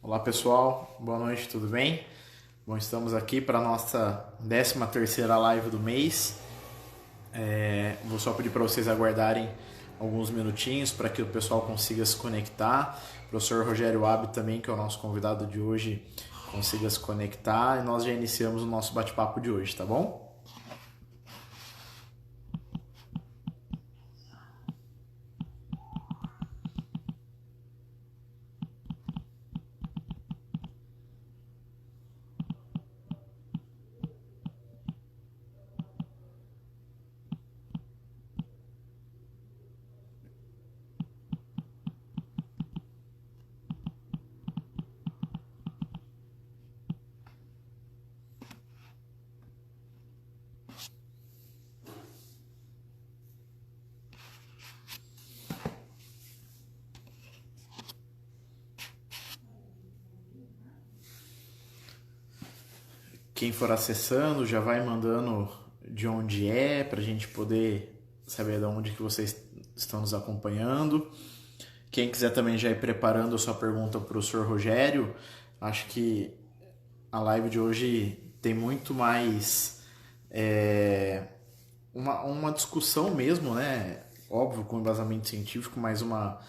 Olá pessoal, boa noite, tudo bem? Bom, estamos aqui para a nossa 13ª live do mês. Vou só pedir para vocês aguardarem alguns minutinhos para que o pessoal consiga se conectar. O professor Rogério Abbe também, que é o nosso convidado de hoje, consiga se conectar e nós já iniciamos o nosso bate-papo de hoje, tá bom? Quem for acessando já vai mandando de onde é para a gente poder saber de onde que vocês estão nos acompanhando. Quem quiser também já ir preparando a sua pergunta para o professor Rogério, acho que a live de hoje tem muito mais uma discussão mesmo, né? Óbvio, com embasamento científico, mas uma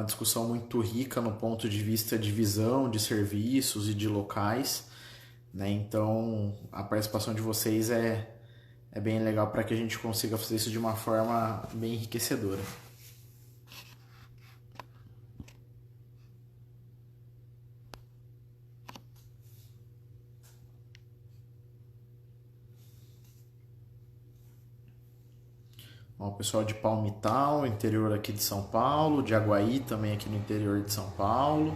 discussão muito rica no ponto de vista de visão, de serviços e de locais, né? Então, a participação de vocês é bem legal para que a gente consiga fazer isso de uma forma bem enriquecedora. Ó, o pessoal de Palmital, interior aqui de São Paulo, de Aguaí também aqui no interior de São Paulo.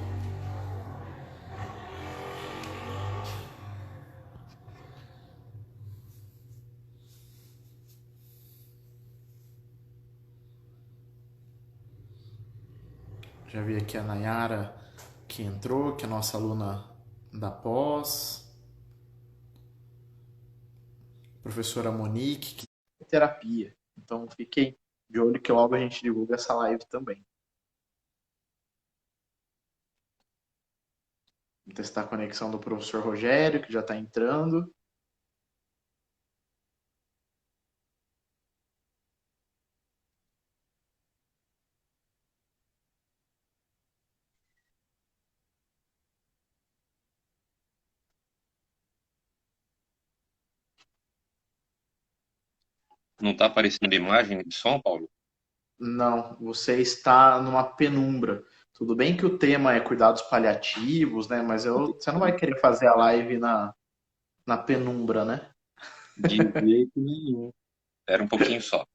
Já vi aqui a Nayara que entrou, que é nossa aluna da pós. Professora Monique, que é terapia. Então fiquem de olho que logo a gente divulga essa live também. Vou testar a conexão do professor Rogério, que já está entrando. Não está aparecendo imagem de som, Paulo? Não, você está numa penumbra. Tudo bem que o tema é cuidados paliativos, né? Mas você não vai querer fazer a live na penumbra, né? De jeito nenhum. Era um pouquinho só.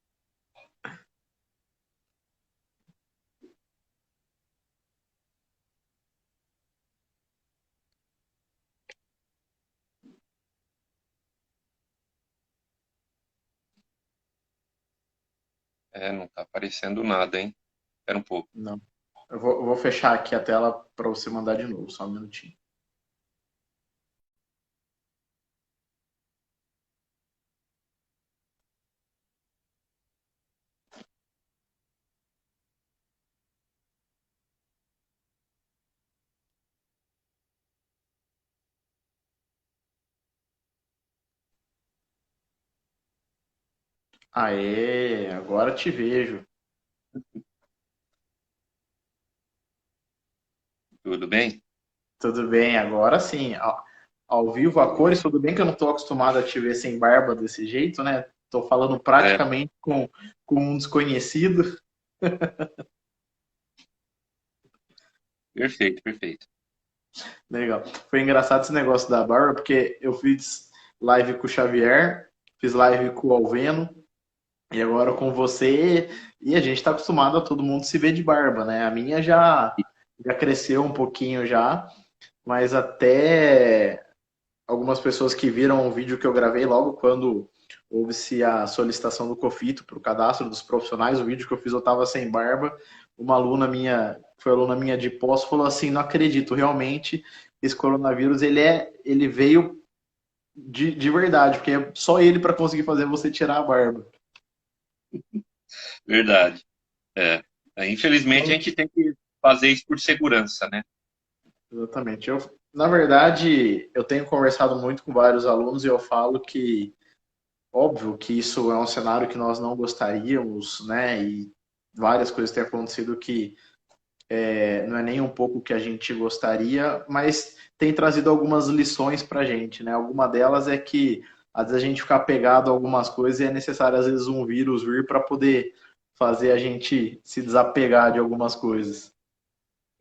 É, não está aparecendo nada, hein? Espera um pouco. Não. Eu vou fechar aqui a tela para você mandar de novo, só um minutinho. Aê, agora te vejo. Tudo bem? Tudo bem, agora sim. Ao vivo, a cores, tudo bem que eu não estou acostumado a te ver sem barba desse jeito, né? Estou falando É, praticamente com um desconhecido. perfeito, perfeito. Legal. Foi engraçado esse negócio da barba, porque eu fiz live com o Xavier, fiz live com o Alveno, e agora com você. E a gente está acostumado a todo mundo se ver de barba, né? A minha já cresceu um pouquinho já, mas até algumas pessoas que viram o vídeo que eu gravei logo quando houve-se a solicitação do COFITO para o cadastro dos profissionais, o vídeo que eu fiz eu estava sem barba, uma aluna minha, foi aluna minha de pós, falou assim, não acredito, realmente, esse coronavírus, ele veio de verdade, porque é só ele para conseguir fazer você tirar a barba. Verdade. É. Infelizmente, a Então, gente tem que fazer isso por segurança, né? Exatamente. Na verdade, eu tenho conversado muito com vários alunos e eu falo que, óbvio que isso é um cenário que nós não gostaríamos, né? E várias coisas têm acontecido que não é nem um pouco o que a gente gostaria, mas tem trazido algumas lições para a gente, né? Alguma delas é que às vezes a gente ficar pegado a algumas coisas e é necessário às vezes um vírus vir para poder fazer a gente se desapegar de algumas coisas.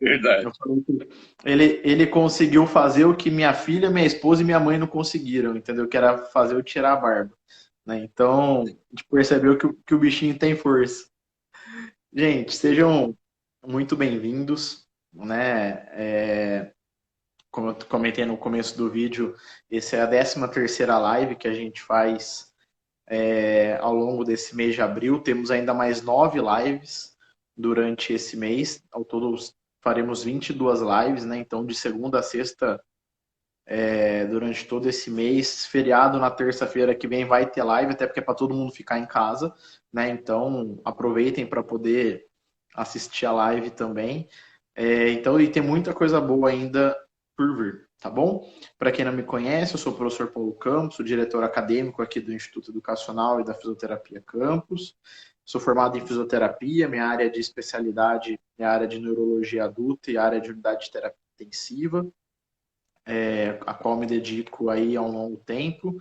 Eu Verdade. falei que ele conseguiu fazer o que minha filha, minha esposa e minha mãe não conseguiram, entendeu? Que era fazer eu tirar a barba, né? Então, a gente percebeu que o bichinho tem força. Gente, sejam muito bem-vindos, né? Como eu comentei no começo do vídeo, essa é a 13ª live que a gente faz ao longo desse mês de abril. Temos ainda mais 9 lives durante esse mês. Ao todo faremos 22 lives, né? Então, de segunda a sexta, durante todo esse mês. Feriado na terça-feira que vem vai ter live, até porque é para todo mundo ficar em casa, né? Então, aproveitem para poder assistir a live também. Então, e tem muita coisa boa ainda por vir, tá bom? Para quem não me conhece, eu sou o professor Paulo Campos, sou diretor acadêmico aqui do Instituto Educacional e da Fisioterapia Campus. Sou formado em fisioterapia, minha área de especialidade é a área de neurologia adulta e a área de unidade de terapia intensiva, a qual me dedico aí há um longo tempo.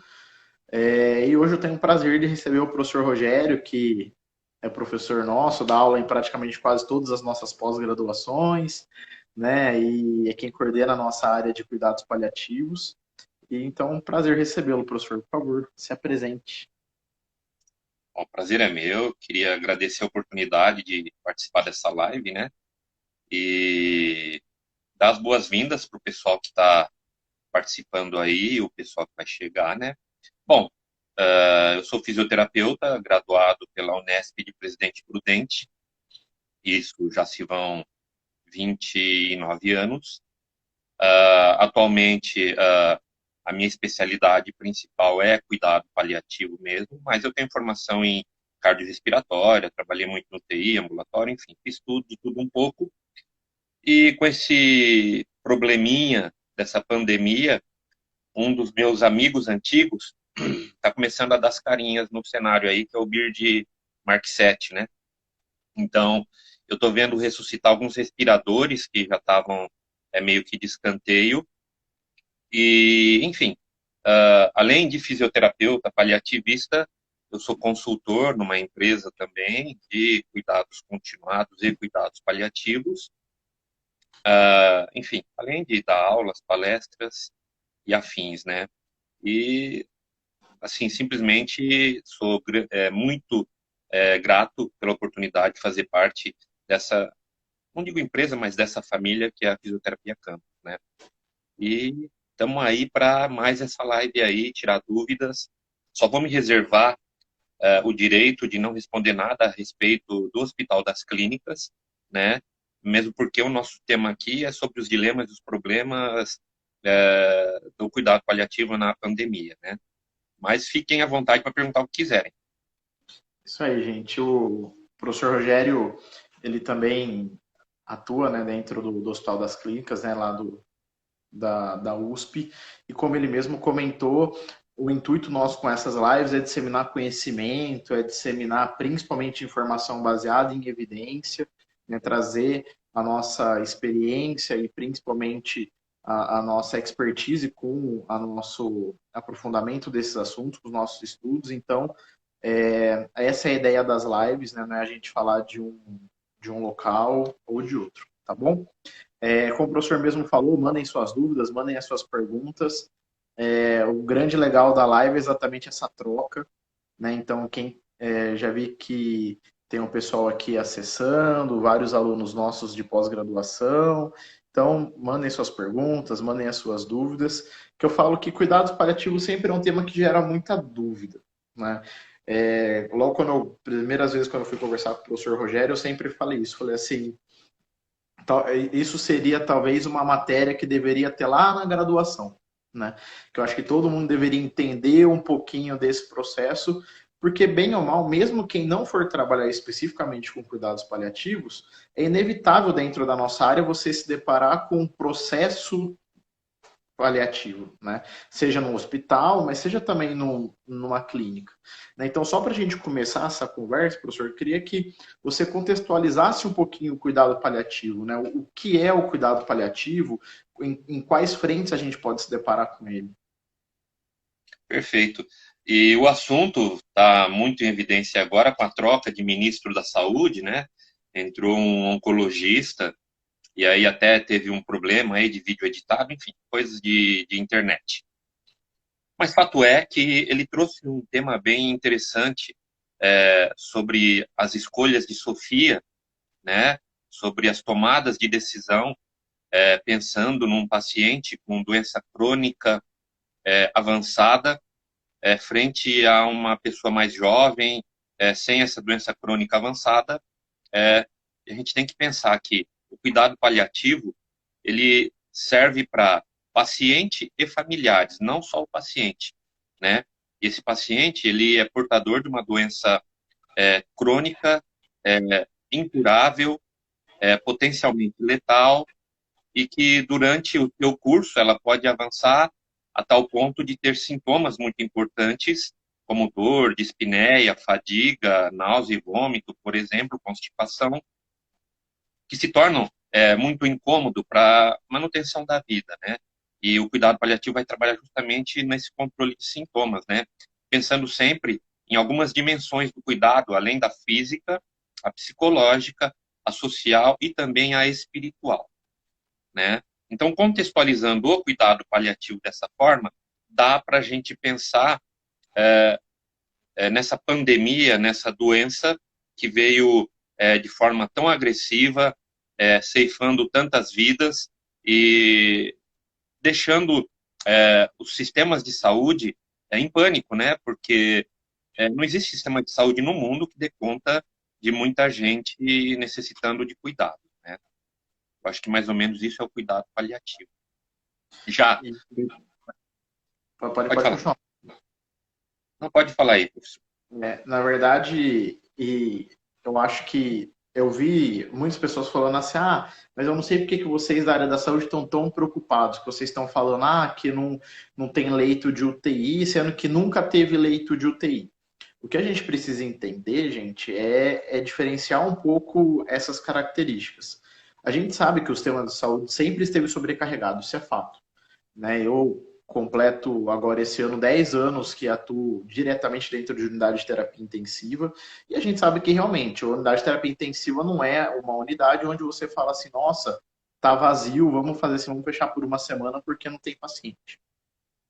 E hoje eu tenho o prazer de receber o professor Rogério, que é professor nosso, dá aula em praticamente quase todas as nossas pós-graduações, né? E é quem coordena a nossa área de cuidados paliativos. E então, um prazer recebê-lo, professor. Por favor, se apresente. Bom, o prazer é meu. Queria agradecer a oportunidade de participar dessa live, né? E dar as boas-vindas para o pessoal que está participando aí, o pessoal que vai chegar, né? Bom, eu sou fisioterapeuta, graduado pela Unesp de Presidente Prudente. Isso já se vão 29 anos. Atualmente, a minha especialidade principal é cuidado paliativo mesmo, mas eu tenho formação em cardiorrespiratória, trabalhei muito no TI, ambulatório, enfim, fiz tudo, de tudo um pouco. E com esse probleminha dessa pandemia, um dos meus amigos antigos está começando a dar as carinhas no cenário aí, que é o Bird Mark 7, né? Então, eu estou vendo ressuscitar alguns respiradores que já estavam meio que de escanteio. E, enfim, além de fisioterapeuta, paliativista, eu sou consultor numa empresa também de cuidados continuados e cuidados paliativos. Enfim, além de dar aulas, palestras e afins, né? E, assim, simplesmente sou muito grato pela oportunidade de fazer parte dessa, não digo empresa, mas dessa família que é a Fisioterapia Campus, né? E estamos aí para mais essa live aí, tirar dúvidas. Só vou me reservar o direito de não responder nada a respeito do Hospital das Clínicas, né? Mesmo porque o nosso tema aqui é sobre os dilemas e os problemas do cuidado paliativo na pandemia, né? Mas fiquem à vontade para perguntar o que quiserem. Isso aí, gente. O professor Rogério, ele também atua, né, dentro do Hospital das Clínicas, né, lá da USP. E como ele mesmo comentou, o intuito nosso com essas lives é disseminar conhecimento, é disseminar principalmente informação baseada em evidência, né, trazer a nossa experiência e principalmente a nossa expertise com o nosso aprofundamento desses assuntos, com os nossos estudos. Então, essa é a ideia das lives, né? Não é a gente falar de um local ou de outro, tá bom? Como o professor mesmo falou, mandem suas dúvidas, mandem as suas perguntas. O grande legal da live é exatamente essa troca, né? Então, quem já vi que tem um pessoal aqui acessando, vários alunos nossos de pós-graduação. Então, mandem suas perguntas, mandem as suas dúvidas, que eu falo que cuidados paliativos sempre é um tema que gera muita dúvida, né? Logo primeiras vezes quando eu fui conversar com o professor Rogério, eu sempre falei isso, falei assim, isso seria talvez uma matéria que deveria ter lá na graduação, né? Que eu acho que todo mundo deveria entender um pouquinho desse processo, porque bem ou mal, mesmo quem não for trabalhar especificamente com cuidados paliativos, é inevitável dentro da nossa área você se deparar com um processo paliativo, né? Seja no hospital, mas seja também numa clínica. Né? Então, só para a gente começar essa conversa, professor, eu queria que você contextualizasse um pouquinho o cuidado paliativo, né? O que é o cuidado paliativo, em quais frentes a gente pode se deparar com ele. Perfeito. E o assunto está muito em evidência agora com a troca de ministro da Saúde, né? Entrou um oncologista e aí até teve um problema aí de vídeo editado, enfim, coisas de internet. Mas fato é que ele trouxe um tema bem interessante sobre as escolhas de Sofia, né? Sobre as tomadas de decisão, pensando num paciente com doença crônica avançada, frente a uma pessoa mais jovem, sem essa doença crônica avançada, a gente tem que pensar que o cuidado paliativo, ele serve para paciente e familiares, não só o paciente, né? E esse paciente, ele é portador de uma doença crônica, incurável, potencialmente letal, e que durante o seu curso ela pode avançar a tal ponto de ter sintomas muito importantes, como dor, dispneia, fadiga, náusea e vômito, por exemplo, constipação, que se tornam muito incômodo para a manutenção da vida, né? E o cuidado paliativo vai trabalhar justamente nesse controle de sintomas, né? Pensando sempre em algumas dimensões do cuidado, além da física, a psicológica, a social e também a espiritual, né? Então, contextualizando o cuidado paliativo dessa forma, dá para a gente pensar nessa pandemia, nessa doença que veio de forma tão agressiva, ceifando tantas vidas e deixando os sistemas de saúde em pânico, né? Porque não existe sistema de saúde no mundo que dê conta de muita gente necessitando de cuidado, né? Eu acho que mais ou menos isso é o cuidado paliativo. Já, E, pode pode falar. continuar. Não pode falar aí, professor. Na verdade, e eu acho que eu vi muitas pessoas falando assim, mas eu não sei por que vocês da área da saúde estão tão preocupados, que vocês estão falando, que não tem leito de UTI, sendo que nunca teve leito de UTI. O que a gente precisa entender, gente, é diferenciar um pouco essas características. A gente sabe que o sistema de saúde sempre esteve sobrecarregado, isso é fato. Né? Eu completo agora esse ano 10 anos que atuo diretamente dentro de unidade de terapia intensiva e a gente sabe que realmente a unidade de terapia intensiva não é uma unidade onde você fala assim, nossa, tá vazio, vamos fazer assim, vamos fechar por uma semana porque não tem paciente.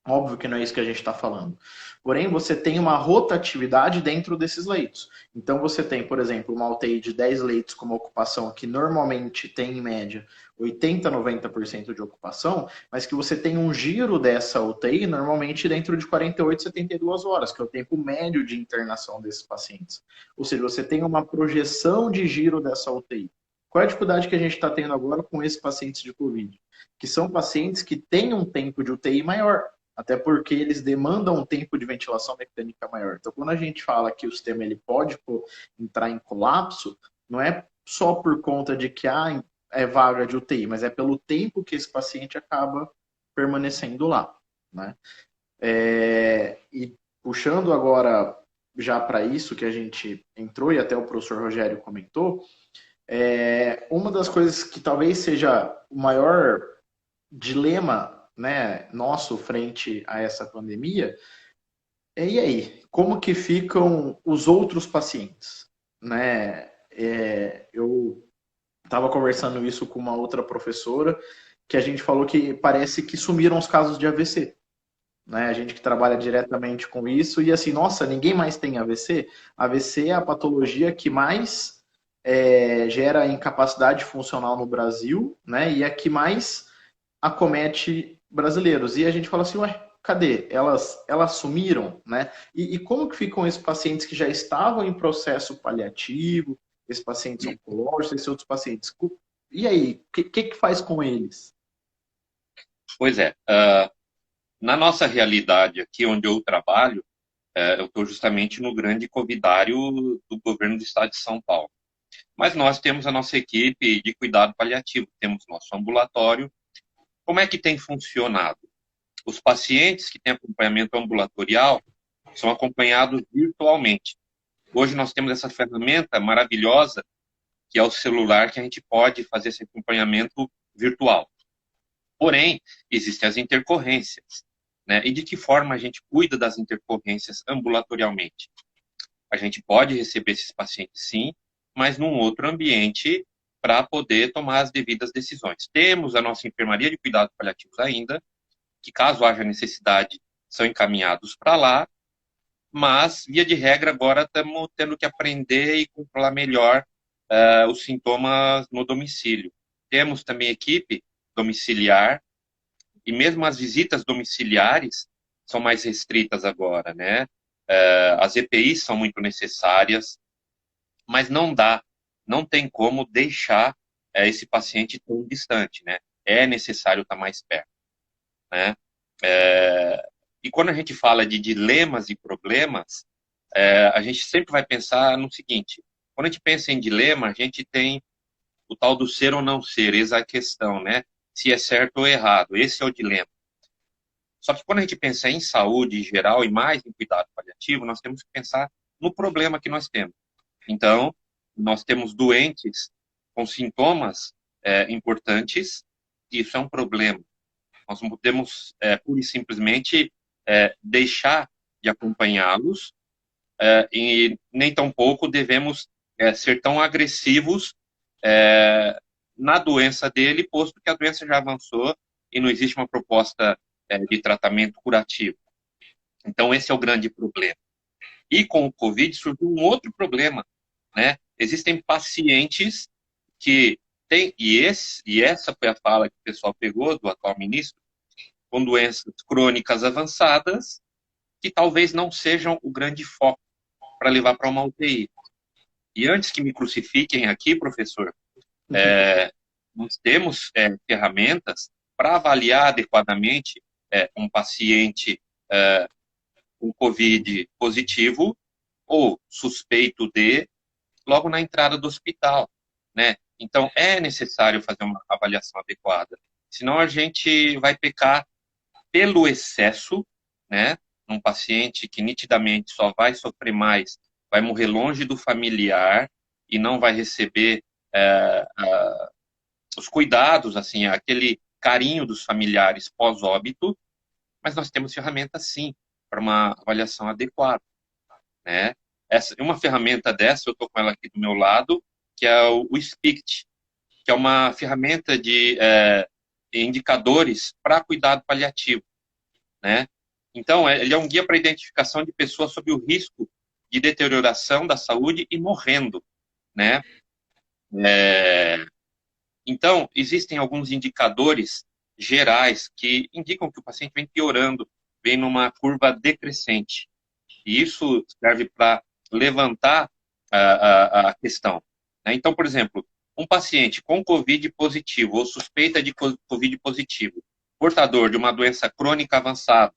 Óbvio que não é isso que a gente está falando. Porém, você tem uma rotatividade dentro desses leitos. Então, você tem, por exemplo, uma UTI de 10 leitos com uma ocupação que normalmente tem, em média, 80, 90% de ocupação, mas que você tem um giro dessa UTI normalmente dentro de 48, 72 horas, que é o tempo médio de internação desses pacientes. Ou seja, você tem uma projeção de giro dessa UTI. Qual é a dificuldade que a gente está tendo agora com esses pacientes de Covid? Que são pacientes que têm um tempo de UTI maior. Até porque eles demandam um tempo de ventilação mecânica maior. Então, quando a gente fala que o sistema ele pode entrar em colapso, não é só por conta de que é vaga de UTI, mas é pelo tempo que esse paciente acaba permanecendo lá. Né? E puxando agora já para isso que a gente entrou, e até o professor Rogério comentou, uma das coisas que talvez seja o maior dilema, né, nosso frente a essa pandemia, e aí, como que ficam os outros pacientes? Né? Eu estava conversando isso com uma outra professora, que a gente falou que parece que sumiram os casos de AVC. Né? A gente que trabalha diretamente com isso, e assim, nossa, ninguém mais tem AVC? AVC é a patologia que mais gera incapacidade funcional no Brasil, né? E é a que mais acomete brasileiros. E a gente fala assim, ué, cadê? Elas sumiram, né? E como que ficam esses pacientes que já estavam em processo paliativo, esses pacientes oncológicos, esses outros pacientes? E aí, o que faz com eles? Pois é, na nossa realidade aqui onde eu trabalho, Eu estou justamente no grande covidário do governo do estado de São Paulo. Mas nós temos a nossa equipe de cuidado paliativo, temos nosso ambulatório. Como é que tem funcionado? Os pacientes que têm acompanhamento ambulatorial são acompanhados virtualmente. Hoje nós temos essa ferramenta maravilhosa, que é o celular, que a gente pode fazer esse acompanhamento virtual. Porém, existem as intercorrências, né? E de que forma a gente cuida das intercorrências ambulatorialmente? A gente pode receber esses pacientes, sim, mas num outro ambiente para poder tomar as devidas decisões. Temos a nossa enfermaria de cuidados paliativos ainda, que caso haja necessidade, são encaminhados para lá, mas, via de regra, agora estamos tendo que aprender e controlar melhor os sintomas no domicílio. Temos também equipe domiciliar, e mesmo as visitas domiciliares são mais restritas agora, né? As EPIs são muito necessárias, mas não tem como deixar esse paciente tão distante, né? É necessário estar mais perto, né? E quando a gente fala de dilemas e problemas, a gente sempre vai pensar no seguinte: quando a gente pensa em dilema, a gente tem o tal do ser ou não ser, eis a questão, né? Se é certo ou errado, esse é o dilema. Só que quando a gente pensa em saúde em geral e mais em cuidado paliativo, nós temos que pensar no problema que nós temos. Então, nós temos doentes com sintomas importantes, e isso é um problema. Nós não podemos, pura e simplesmente, deixar de acompanhá-los, e nem tampouco devemos ser tão agressivos na doença dele, posto que a doença já avançou e não existe uma proposta de tratamento curativo. Então, esse é o grande problema. E com o Covid surgiu um outro problema, né? Existem pacientes que têm, e essa foi a fala que o pessoal pegou do atual ministro, com doenças crônicas avançadas, que talvez não sejam o grande foco para levar para uma UTI. E antes que me crucifiquem aqui, professor, nós temos ferramentas para avaliar adequadamente um paciente com COVID positivo ou suspeito de, logo na entrada do hospital, né? Então, é necessário fazer uma avaliação adequada. Senão, a gente vai pecar pelo excesso, né? Um paciente que nitidamente só vai sofrer mais, vai morrer longe do familiar e não vai receber os cuidados, assim, aquele carinho dos familiares pós-óbito, mas nós temos ferramentas, sim, para uma avaliação adequada, né? Uma ferramenta dessa, eu estou com ela aqui do meu lado, que é o SPICT, que é uma ferramenta de indicadores para cuidado paliativo, né? Então, ele é um guia para identificação de pessoas sob o risco de deterioração da saúde e morrendo, né? Então, existem alguns indicadores gerais que indicam que o paciente vem piorando, vem numa curva decrescente. E isso serve para levantar a questão, né? Então, por exemplo, um paciente com COVID positivo ou suspeita de COVID positivo, portador de uma doença crônica avançada,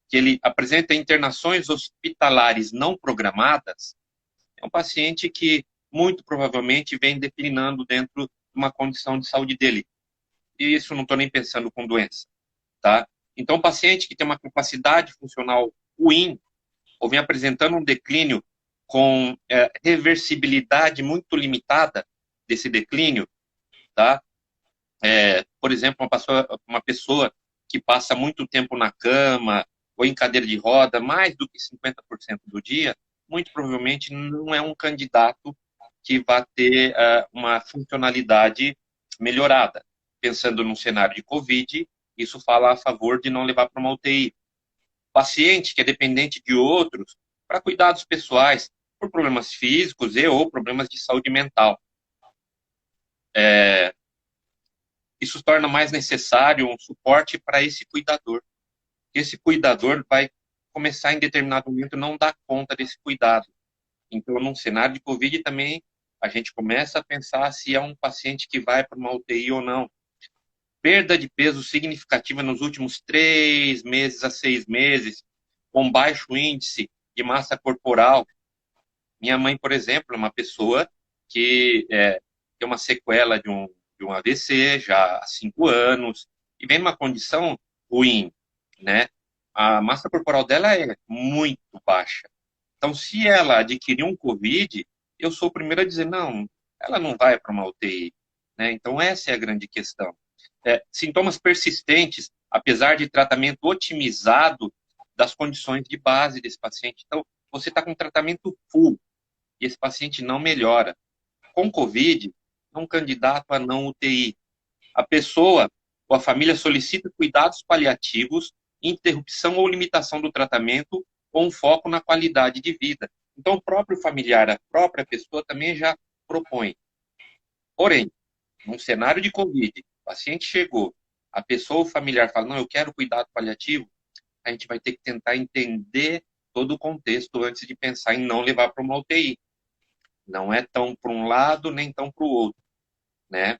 que ele apresenta internações hospitalares não programadas, é um paciente que muito provavelmente vem declinando dentro de uma condição de saúde dele. E isso não estou nem pensando com doença, tá? Então, um paciente que tem uma capacidade funcional ruim, ou vem apresentando um declínio com reversibilidade muito limitada desse declínio, tá? Por exemplo, uma pessoa que passa muito tempo na cama ou em cadeira de roda, mais do que 50% do dia, muito provavelmente não é um candidato que vai ter uma funcionalidade melhorada. Pensando num cenário de Covid, isso fala a favor de não levar para uma UTI. Paciente que é dependente de outros para cuidados pessoais, por problemas físicos e ou problemas de saúde mental. Isso torna mais necessário um suporte para esse cuidador. Esse cuidador vai começar em determinado momento não dar conta desse cuidado. Então, num cenário de Covid também, a gente começa a pensar se é um paciente que vai para uma UTI ou não. Perda de peso significativa nos últimos 3 meses a 6 meses, com baixo índice de massa corporal. Minha mãe, por exemplo, é uma pessoa que tem uma sequela de um AVC já há 5 anos e vem numa condição ruim, né? A massa corporal dela é muito baixa. Então, se ela adquirir um COVID, eu sou o primeiro a dizer, não, ela não vai para uma UTI, né? Então, essa é a grande questão. Sintomas persistentes, apesar de tratamento otimizado das condições de base desse paciente. Então, você está com tratamento full e esse paciente não melhora. Com COVID, é um candidato a não UTI. A pessoa ou a família solicita cuidados paliativos, interrupção ou limitação do tratamento com um foco na qualidade de vida. Então, o próprio familiar, a própria pessoa também já propõe. Porém, num cenário de Covid, o paciente chegou, a pessoa ou o familiar fala, não, eu quero cuidado paliativo, a gente vai ter que tentar entender todo o contexto antes de pensar em não levar para uma UTI. Não é tão para um lado, nem tão para o outro, né?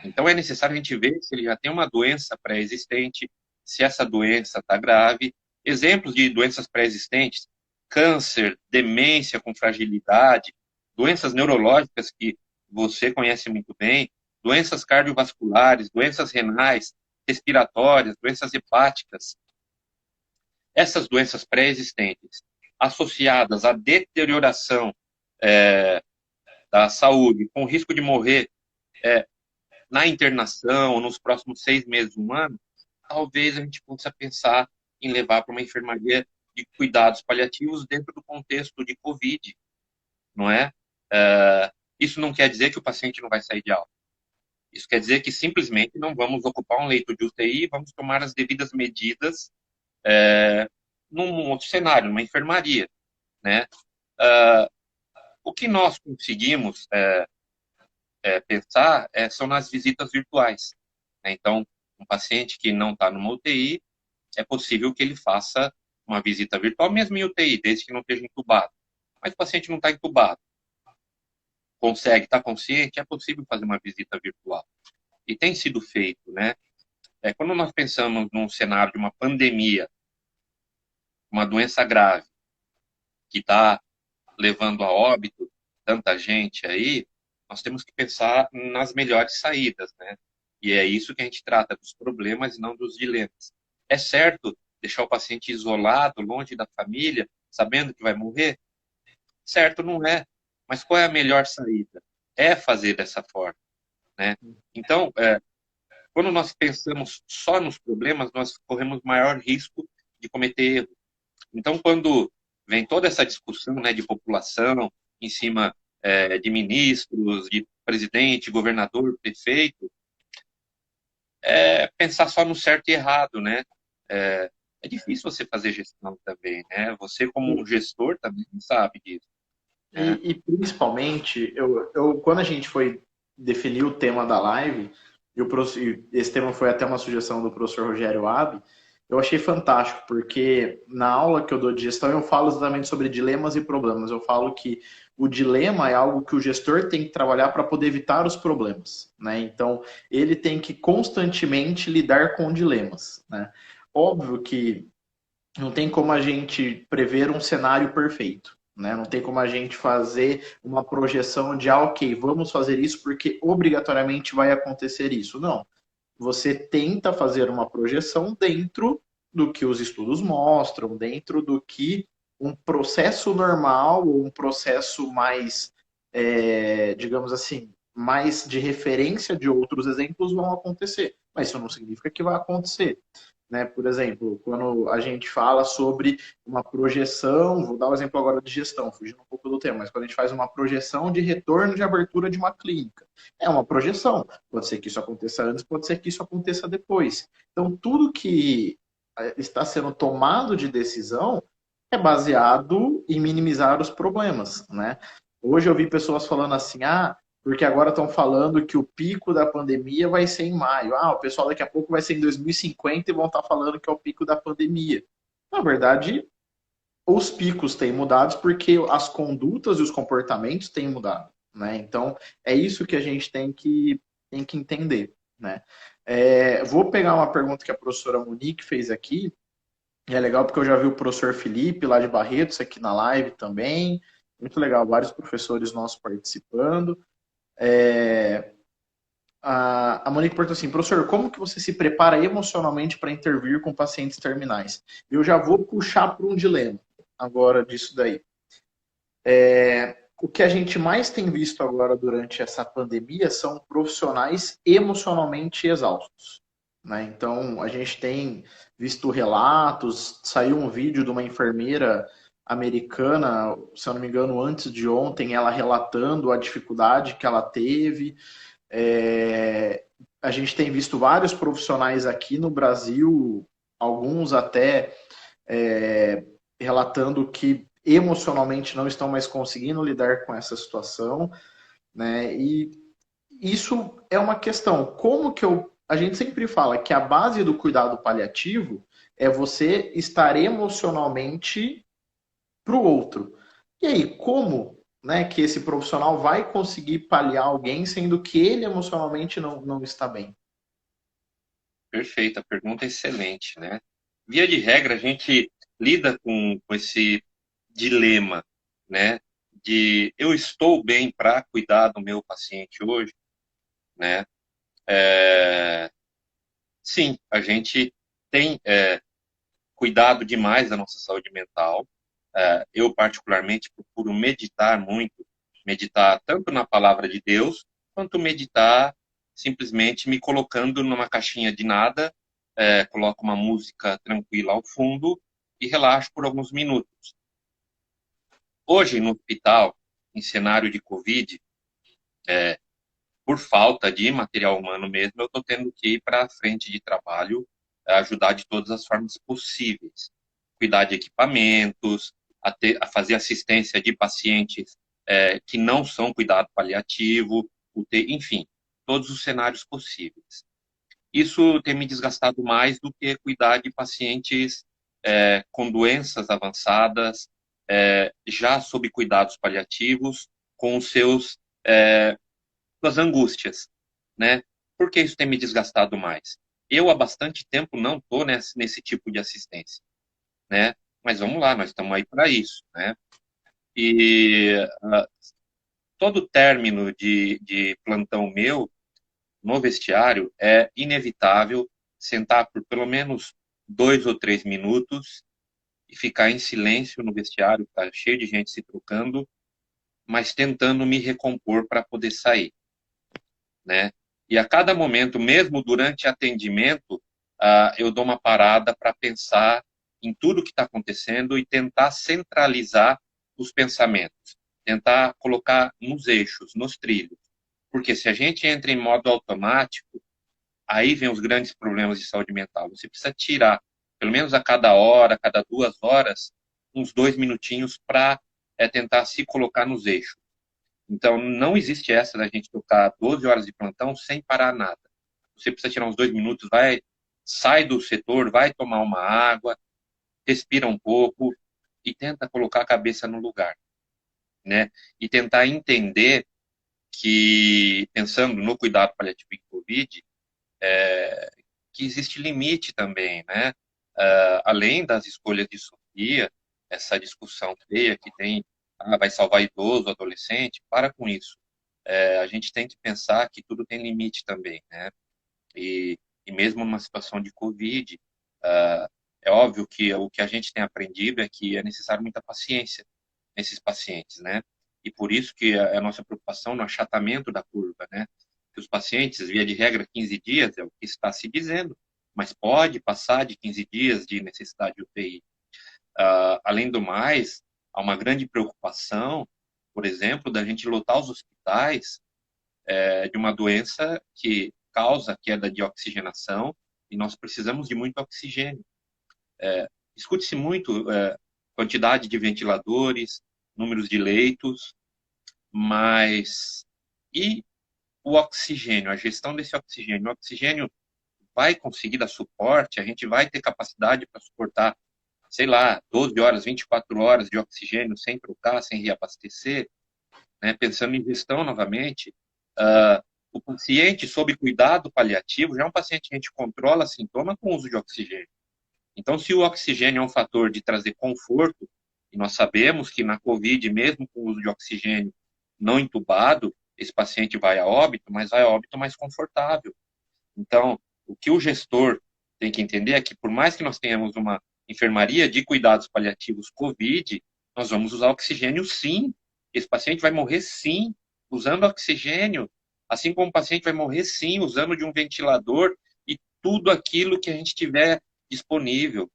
Então é necessário a gente ver se ele já tem uma doença pré-existente, se essa doença está grave. Exemplos de doenças pré-existentes: câncer, demência com fragilidade, doenças neurológicas que você conhece muito bem, doenças cardiovasculares, doenças renais, respiratórias, doenças hepáticas. Essas doenças pré-existentes, associadas à deterioração da saúde, com risco de morrer na internação, nos próximos 6 meses, um ano, talvez a gente possa pensar em levar para uma enfermaria de cuidados paliativos dentro do contexto de Covid, não é? Isso não quer dizer que o paciente não vai sair de alta. Isso quer dizer que simplesmente não vamos ocupar um leito de UTI e vamos tomar as devidas medidas num outro cenário, numa enfermaria, né? O que nós conseguimos pensar são nas visitas virtuais, né? Então, um paciente que não está numa UTI, é possível que ele faça uma visita virtual, mesmo em UTI, desde que não esteja entubado. Mas o paciente não está entubado, consegue estar consciente, é possível fazer uma visita virtual. E tem sido feito, né? Quando nós pensamos num cenário de uma pandemia, uma doença grave, que está levando a óbito tanta gente aí, nós temos que pensar nas melhores saídas, né? E é isso que a gente trata, dos problemas e não dos dilemas. É certo deixar o paciente isolado, longe da família, sabendo que vai morrer? Certo, não é. Mas qual é a melhor saída? É fazer dessa forma, né? Então, quando nós pensamos só nos problemas, nós corremos maior risco de cometer erro. Então, quando vem toda essa discussão, né, de população em cima de ministros, de presidente, governador, prefeito, pensar só no certo e errado, né? É difícil você fazer gestão também, né? Você como um gestor também sabe disso, né? E principalmente, quando a gente foi definir o tema da live, e esse tema foi até uma sugestão do professor Rogério Abbe, eu achei fantástico, porque na aula que eu dou de gestão eu falo exatamente sobre dilemas e problemas. Eu falo que o dilema é algo que o gestor tem que trabalhar para poder evitar os problemas, né? Então, ele tem que constantemente lidar com dilemas, né? Óbvio que não tem como a gente prever um cenário perfeito, né? Não tem como a gente fazer uma projeção de, ok, vamos fazer isso porque obrigatoriamente vai acontecer isso. Não. Você tenta fazer uma projeção dentro do que os estudos mostram, dentro do que um processo normal ou um processo mais, digamos assim, mais de referência de outros exemplos vão acontecer. Mas isso não significa que vai acontecer. Né? Por exemplo, quando a gente fala sobre uma projeção, vou dar o um exemplo agora de gestão, fugindo um pouco do tema, mas quando a gente faz uma projeção de retorno de abertura de uma clínica, é uma projeção. Pode ser que isso aconteça antes, pode ser que isso aconteça depois. Então, tudo que está sendo tomado de decisão é baseado em minimizar os problemas, né? Hoje eu vi pessoas falando assim, porque agora estão falando que o pico da pandemia vai ser em maio. O pessoal daqui a pouco vai ser em 2050 e vão estar falando que é o pico da pandemia. Na verdade, os picos têm mudado porque as condutas e os comportamentos têm mudado, né? Então, é isso que a gente tem que entender, né? Vou pegar uma pergunta que a professora Monique fez aqui, E é legal porque eu já vi o professor Felipe lá de Barretos aqui na live também. Muito legal, vários professores nossos participando. É, a Monique perguntou assim, professor, como que você se prepara emocionalmente para intervir com pacientes terminais? Eu já vou puxar para um dilema agora disso daí. O que a gente mais tem visto agora durante essa pandemia são profissionais emocionalmente exaustos. Né? Então, a gente tem visto relatos, saiu um vídeo de uma enfermeira americana, se eu não me engano, antes de ontem, ela relatando a dificuldade que ela teve. A gente tem visto vários profissionais aqui no Brasil, alguns até relatando que emocionalmente não estão mais conseguindo lidar com essa situação, né? E isso é uma questão. Como que a gente sempre fala que a base do cuidado paliativo é você estar emocionalmente para o outro. E aí, como, né, que esse profissional vai conseguir paliar alguém sendo que ele emocionalmente não está bem? Perfeita, pergunta excelente, né? Via de regra, a gente lida com esse dilema, né? De eu estou bem para cuidar do meu paciente hoje, né? É, sim, a gente tem cuidado demais da nossa saúde mental. Eu, particularmente, procuro meditar muito, meditar tanto na palavra de Deus, quanto meditar simplesmente me colocando numa caixinha de nada, coloco uma música tranquila ao fundo e relaxo por alguns minutos. Hoje, no hospital, em cenário de Covid, por falta de material humano mesmo, eu estou tendo que ir para a frente de trabalho, ajudar de todas as formas possíveis. Cuidar de equipamentos, a fazer assistência de pacientes que não são cuidado paliativo, enfim, todos os cenários possíveis. Isso tem me desgastado mais do que cuidar de pacientes com doenças avançadas, já sob cuidados paliativos, com os seus suas angústias, né? Por que isso tem me desgastado mais? Eu há bastante tempo não estou nesse tipo de assistência, né? Mas vamos lá, nós estamos aí para isso, né? E todo término de plantão meu no vestiário é inevitável sentar por pelo menos 2 ou 3 minutos e ficar em silêncio no vestiário, tá cheio de gente se trocando, mas tentando me recompor para poder sair, né? E a cada momento, mesmo durante atendimento, eu dou uma parada para pensar em tudo que está acontecendo e tentar centralizar os pensamentos, tentar colocar nos eixos, nos trilhos. Porque se a gente entra em modo automático, aí vem os grandes problemas de saúde mental. Você precisa tirar, pelo menos a cada hora, a cada 2 horas, uns 2 minutinhos para tentar se colocar nos eixos. Então, não existe essa da gente tocar 12 horas de plantão sem parar nada. Você precisa tirar uns 2 minutos, sai do setor, vai tomar uma água, respira um pouco e tenta colocar a cabeça no lugar, né? E tentar entender que, pensando no cuidado paliativo em Covid, que existe limite também, né? Além das escolhas de Sofia, essa discussão feia que tem, vai salvar idoso, adolescente, para com isso. A gente tem que pensar que tudo tem limite também, né? E mesmo numa situação de Covid, é óbvio que o que a gente tem aprendido é que é necessário muita paciência nesses pacientes, né? E por isso que a nossa preocupação no achatamento da curva, né? Que os pacientes, via de regra, 15 dias é o que está se dizendo, mas pode passar de 15 dias de necessidade de UTI. Além do mais, há uma grande preocupação, por exemplo, da gente lotar os hospitais de uma doença que causa queda de oxigenação e nós precisamos de muito oxigênio. Escute-se muito quantidade de ventiladores, números de leitos, mas e o oxigênio, a gestão desse oxigênio? O oxigênio vai conseguir dar suporte? A gente vai ter capacidade para suportar, sei lá, 12 horas, 24 horas de oxigênio sem trocar, sem reabastecer? Né? Pensando em gestão novamente, o paciente sob cuidado paliativo já é um paciente que a gente controla sintoma com uso de oxigênio. Então, se o oxigênio é um fator de trazer conforto, e nós sabemos que na COVID, mesmo com o uso de oxigênio não entubado, esse paciente vai a óbito, mas vai a óbito mais confortável. Então, o que o gestor tem que entender é que, por mais que nós tenhamos uma enfermaria de cuidados paliativos COVID, nós vamos usar oxigênio sim. Esse paciente vai morrer sim, usando oxigênio. Assim como o paciente vai morrer sim, usando de um ventilador e tudo aquilo que a gente tiver disponível,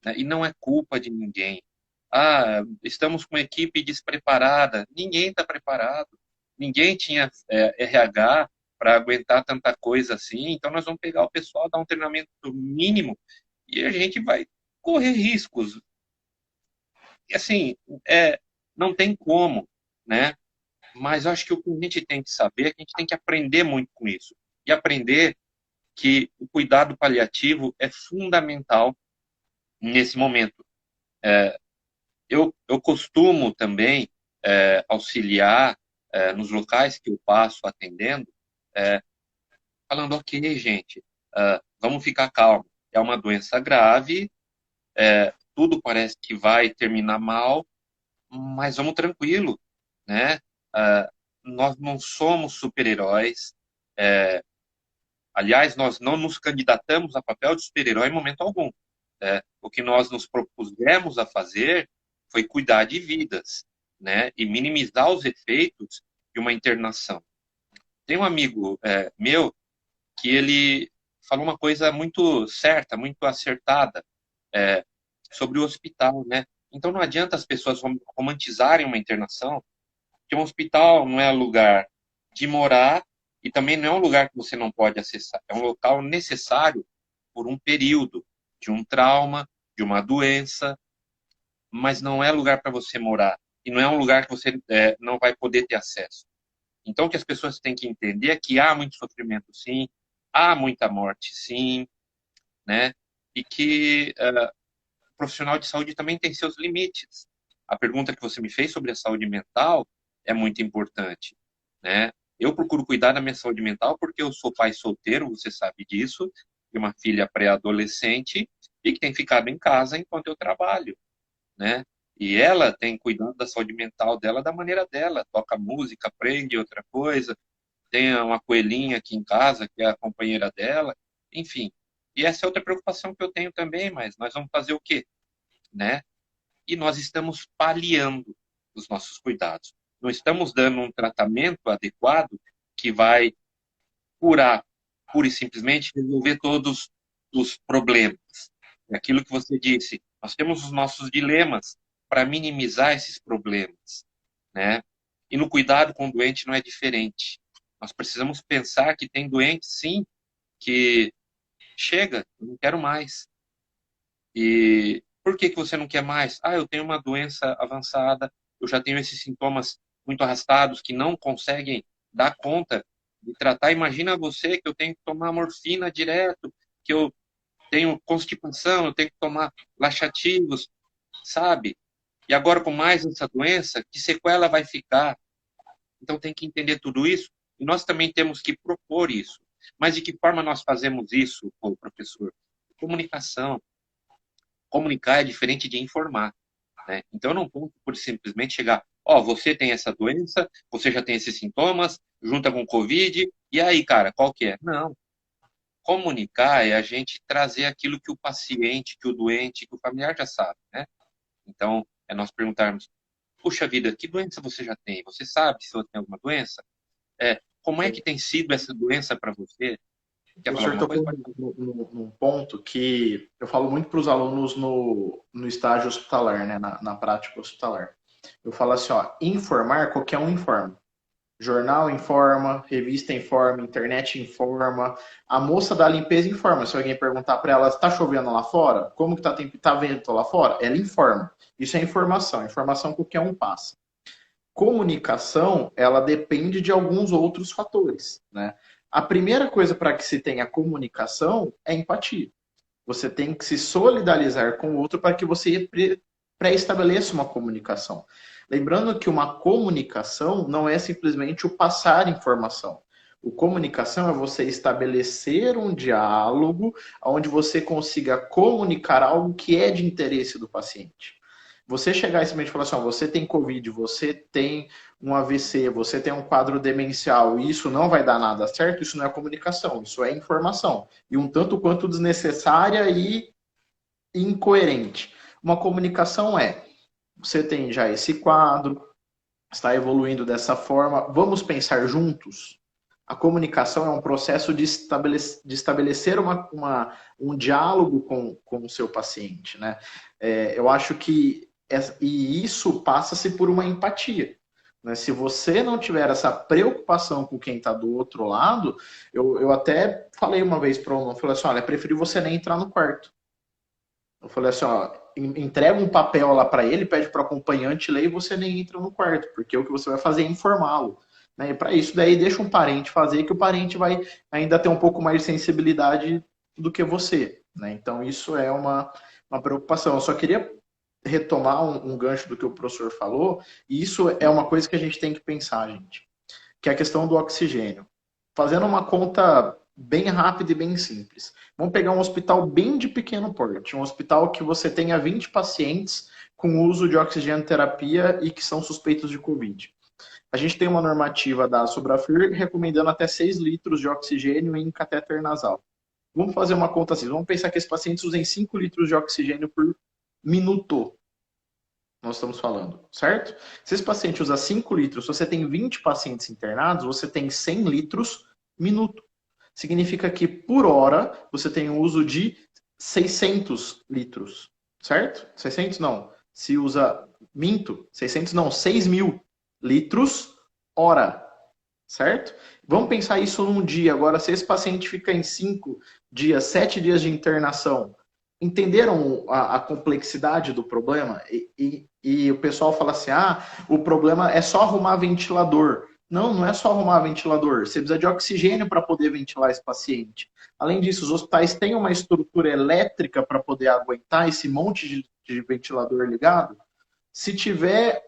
né? E não é culpa de ninguém. Ah, estamos com uma equipe despreparada. Ninguém está preparado. Ninguém tinha RH para aguentar tanta coisa assim. Então, nós vamos pegar o pessoal, dar um treinamento mínimo e a gente vai correr riscos. E assim, não tem como, né? Mas eu acho que o que a gente tem que saber é que a gente tem que aprender muito com isso. E aprender que o cuidado paliativo é fundamental nesse momento. Eu costumo também auxiliar nos locais que eu passo atendendo, falando, ok, gente, vamos ficar calmo. É uma doença grave, tudo parece que vai terminar mal, mas vamos tranquilo, né? Nós não somos super-heróis. Aliás, nós não nos candidatamos a papel de super-herói em momento algum. O que nós nos propusemos a fazer foi cuidar de vidas, né? E minimizar os efeitos de uma internação. Tem um amigo meu que ele falou uma coisa muito certa, muito acertada sobre o hospital, né? Então não adianta as pessoas romantizarem uma internação, porque um hospital não é lugar de morar e também não é um lugar que você não pode acessar. É um local necessário por um período de um trauma, de uma doença, mas não é lugar para você morar. E não é um lugar que você não vai poder ter acesso. Então, o que as pessoas têm que entender é que há muito sofrimento, sim, há muita morte, sim, né? E que o profissional de saúde também tem seus limites. A pergunta que você me fez sobre a saúde mental é muito importante, né? Eu procuro cuidar da minha saúde mental porque eu sou pai solteiro, você sabe disso, e uma filha pré-adolescente e que tem ficado em casa enquanto eu trabalho, né? E ela tem cuidado da saúde mental dela da maneira dela, toca música, aprende outra coisa, tem uma coelhinha aqui em casa que é a companheira dela, enfim. E essa é outra preocupação que eu tenho também, mas nós vamos fazer o quê, né? E nós estamos paliando os nossos cuidados. Não estamos dando um tratamento adequado que vai curar, pura e simplesmente resolver todos os problemas. É aquilo que você disse, nós temos os nossos dilemas para minimizar esses problemas, né? E no cuidado com o doente não é diferente. Nós precisamos pensar que tem doentes, sim, que chega, eu não quero mais. E por que que você não quer mais? Ah, eu tenho uma doença avançada, eu já tenho esses sintomas muito arrastados que não conseguem dar conta de tratar. Imagina você que eu tenho que tomar morfina direto, que eu tenho constipação, eu tenho que tomar laxativos, sabe? E agora com mais essa doença, que sequela vai ficar? Então tem que entender tudo isso e nós também temos que propor isso. Mas de que forma nós fazemos isso, professor? Comunicação. Comunicar é diferente de informar, né? Então eu não posso por simplesmente chegar, ó, você tem essa doença, você já tem esses sintomas, junta com Covid, e aí, cara, qual que é? Não. Comunicar é a gente trazer aquilo que o paciente, que o doente, que o familiar já sabe, né? Então, é nós perguntarmos, puxa vida, que doença você já tem? Você sabe se você tem alguma doença? Como é que tem sido essa doença para você? Quer O falar senhor alguma coisa? tocou num ponto que eu falo muito para os alunos no estágio hospitalar, né, na prática hospitalar. Eu falo assim, ó, informar, qualquer um informa. Jornal informa, revista informa, internet informa, a moça da limpeza informa. Se alguém perguntar para ela, está chovendo lá fora? Como que tá vento lá fora? Ela informa. Isso é informação. Informação qualquer um passa. Comunicação, ela depende de alguns outros fatores, né? A primeira coisa para que se tenha comunicação é empatia. Você tem que se solidarizar com o outro para que você pré-estabeleça uma comunicação. Lembrando que uma comunicação não é simplesmente o passar informação. O comunicação é você estabelecer um diálogo onde você consiga comunicar algo que é de interesse do paciente. Você chegar esse médico e falar assim, ó, você tem Covid, você tem um AVC, você tem um quadro demencial, e isso não vai dar nada certo, isso não é comunicação, isso é informação. E um tanto quanto desnecessária e incoerente. Uma comunicação é, você tem já esse quadro, está evoluindo dessa forma, vamos pensar juntos? A comunicação é um processo de estabelecer um diálogo com o seu paciente, né? Eu acho que e isso passa-se por uma empatia. Né? Se você não tiver essa preocupação com quem está do outro lado, eu até falei uma vez para um aluno, falei assim, olha, preferi você nem entrar no quarto. Eu falei assim, ó, entrega um papel lá para ele, pede para o acompanhante ler e você nem entra no quarto, porque o que você vai fazer é informá-lo. Né? E para isso daí deixa um parente fazer, que o parente vai ainda ter um pouco mais de sensibilidade do que você. Né? Então isso é uma preocupação. Eu só queria retomar um gancho do que o professor falou, e isso é uma coisa que a gente tem que pensar, gente, que é a questão do oxigênio. Fazendo uma conta bem rápida e bem simples. Vamos pegar um hospital bem de pequeno porte, um hospital que você tenha 20 pacientes com uso de oxigênio terapia e que são suspeitos de Covid. A gente tem uma normativa da Sobrafir recomendando até 6 litros de oxigênio em catéter nasal. Vamos fazer uma conta assim, vamos pensar que esses pacientes usem 5 litros de oxigênio por minuto. Nós estamos falando, certo? Se esse paciente usa 5 litros, se você tem 20 pacientes internados, você tem 100 litros minuto. Significa que por hora você tem o uso de 600 litros, certo? 600 não. Se usa, minto, 600 não, 6 mil litros hora, certo? Vamos pensar isso num dia. Agora, se esse paciente fica em 5 dias, 7 dias de internação, entenderam a complexidade do problema? E o pessoal fala assim, o problema é só arrumar ventilador. Não, não é só arrumar ventilador. Você precisa de oxigênio para poder ventilar esse paciente. Além disso, os hospitais têm uma estrutura elétrica para poder aguentar esse monte de ventilador ligado. Se tiver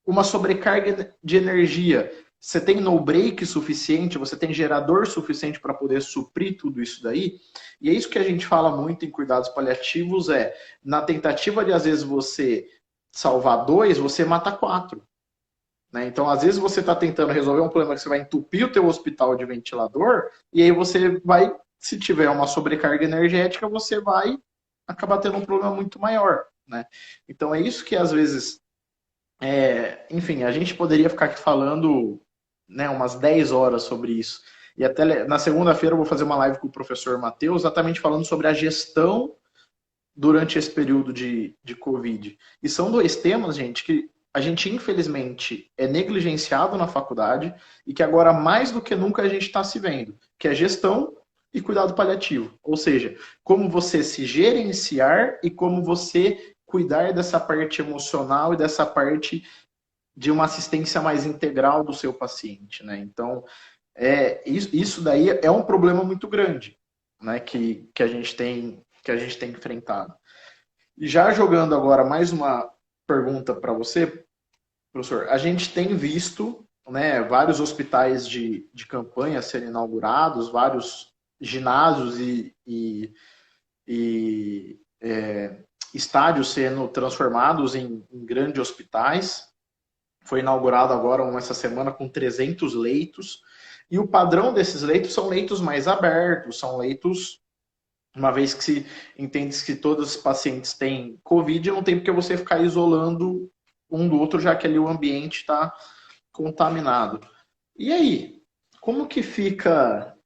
uma sobrecarga de energia, você tem no-break suficiente, você tem gerador suficiente para poder suprir tudo isso daí? E é isso que a gente fala muito em cuidados paliativos, na tentativa de, às vezes, você salvar 2, você mata 4. Né? Então, às vezes, você está tentando resolver um problema que você vai entupir o teu hospital de ventilador, e aí você vai, se tiver uma sobrecarga energética, você vai acabar tendo um problema muito maior. Né? Então, é isso que, às vezes, enfim, a gente poderia ficar aqui falando, né, umas 10 horas sobre isso. E até na segunda-feira eu vou fazer uma live com o professor Matheus, exatamente falando sobre a gestão durante esse período de Covid. E são dois temas, gente, que a gente, infelizmente, é negligenciado na faculdade e que agora, mais do que nunca, a gente está se vendo, que é gestão e cuidado paliativo. Ou seja, como você se gerenciar e como você cuidar dessa parte emocional e dessa parte de uma assistência mais integral do seu paciente, né? Então, isso daí é um problema muito grande, né? Que a gente tem enfrentado. E já jogando agora mais uma pergunta para você, professor, a gente tem visto, né, vários hospitais de campanha serem inaugurados, vários ginásios e estádios sendo transformados em grandes hospitais. Foi inaugurado agora essa semana com 300 leitos. E o padrão desses leitos são leitos mais abertos, são leitos, uma vez que se entende que todos os pacientes têm Covid, não tem porque você ficar isolando um do outro, já que ali o ambiente está contaminado. E aí, como que fica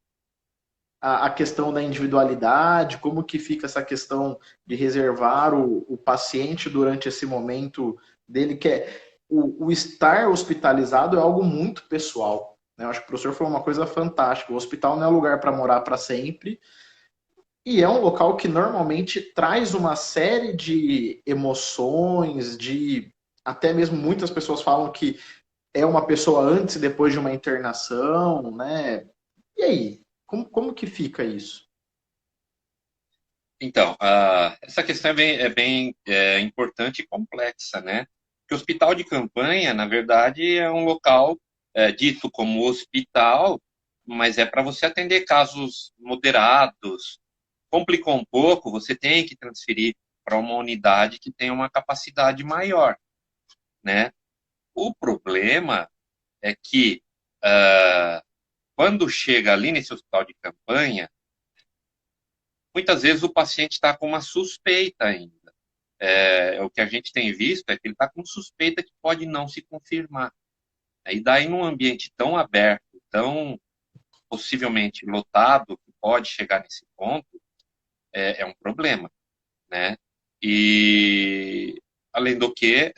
a questão da individualidade, como que fica essa questão de reservar o paciente durante esse momento dele, que o estar hospitalizado é algo muito pessoal. Né? Eu acho que o professor falou uma coisa fantástica. O hospital não é lugar para morar para sempre, e é um local que normalmente traz uma série de emoções, de até mesmo muitas pessoas falam que é uma pessoa antes e depois de uma internação, né? E aí, como que fica isso? Então, essa questão é bem importante e complexa, né? Porque o hospital de campanha, na verdade, é um local dito como hospital, mas é para você atender casos moderados. Complicou um pouco, você tem que transferir para uma unidade que tem uma capacidade maior, né? O problema é que quando chega ali nesse hospital de campanha, muitas vezes o paciente está com uma suspeita ainda. O que a gente tem visto é que ele está com suspeita que pode não se confirmar. E daí, num ambiente tão aberto, tão possivelmente lotado, que pode chegar nesse ponto, é um problema, né? E, além do que,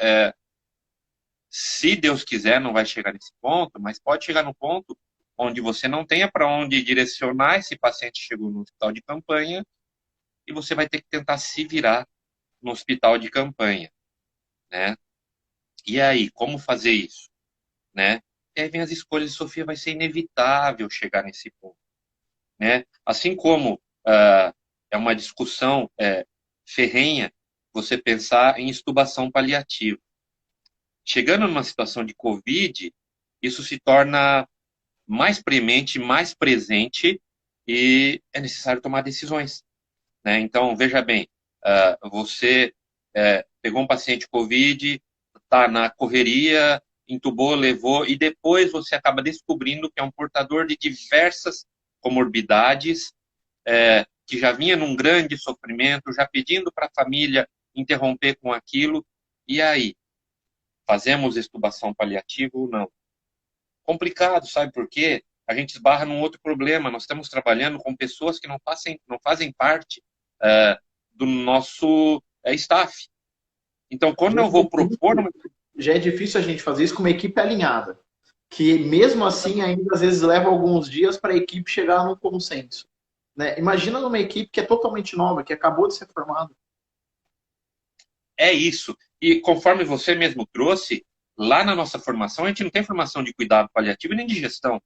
se Deus quiser, não vai chegar nesse ponto, mas pode chegar no ponto onde você não tenha para onde direcionar esse paciente que chegou no hospital de campanha e você vai ter que tentar se virar no hospital de campanha, né? E aí, como fazer isso, né? E aí vem as escolhas, Sofia, vai ser inevitável chegar nesse ponto, né? Assim como é uma discussão ferrenha você pensar em extubação paliativa. Chegando numa situação de Covid, isso se torna mais premente, mais presente e é necessário tomar decisões, né? Então, veja bem, você pegou um paciente Covid, está na correria, entubou, levou, e depois você acaba descobrindo que é um portador de diversas comorbidades, que já vinha num grande sofrimento, já pedindo para a família interromper com aquilo, e aí? Fazemos extubação paliativa ou não? Complicado, sabe por quê? A gente esbarra num outro problema. Nós estamos trabalhando com pessoas que não fazem parte do nosso staff. Então, quando Já é eu vou propor difícil, já é difícil a gente fazer isso com uma equipe alinhada, que mesmo assim ainda às vezes leva alguns dias para a equipe chegar num consenso. Né? Imagina numa equipe que é totalmente nova, que acabou de ser formada. é isso. E conforme você mesmo trouxe, lá na nossa formação, a gente não tem formação de cuidado paliativo nem de gestão.